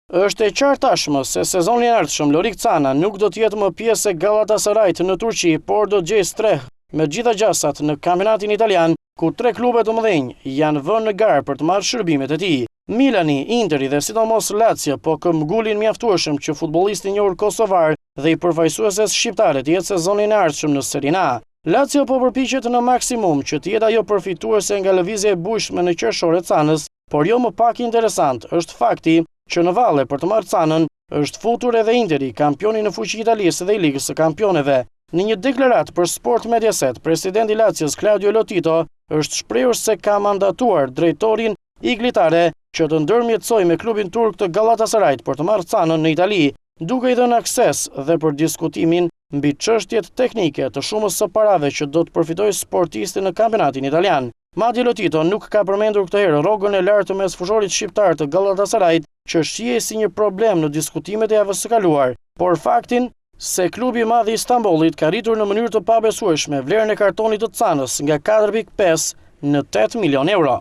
Është e qartë tashmë se sezonin e ardhshëm Lorik Cana nuk do të jetë më pjesë e Galatasarayt në Turqi, por do të gjejë streh me gjitha gjasat në kampionatin italian, ku 3 klube të mëdhenj janë vënë në garë për të marrë shërbimet e tij. Milani, Interi dhe sidomos Lazio po këmbgulin mjaftueshëm që futbollisti i njohur kosovar dhe i përfaqësueses shqiptare të jetë sezonin e ardhshëm në Serie A. Lazio po përpiqet në maksimum që të jetë ajo përfituese nga lëvizja e bujshme në qershor e Canës, por jo më pak interesant është fakti që në valle për të marrë Canën është futur edhe Interi, kampioni në fuqi italisë dhe i Ligës së Kampioneve. Në një deklaratë për Sport Mediaset, presidenti i Lazios Claudio Lotito është shprehur se ka mandatuar drejtorin iglitare që të ndërmjetësojë me klubin turk të Galatasarayt për të marrë Canën në Itali, duke i dhënë akses dhe për diskutimin mbi çështjet teknike të shumës së parave që do të përfitojë sportisti në kampionatin italian. Madje Lotito nuk ka përmendur këtë herë rrogën e lartë mes fushorit shqiptar të Galatasarayt, që shihej si një problem në diskutimet e javës së kaluar, por faktin se klubi i madh i Istanbulit ka rritur në mënyrë të pabesueshme vlerën e kartonit të Canës nga 4.5 në 8 milion euro.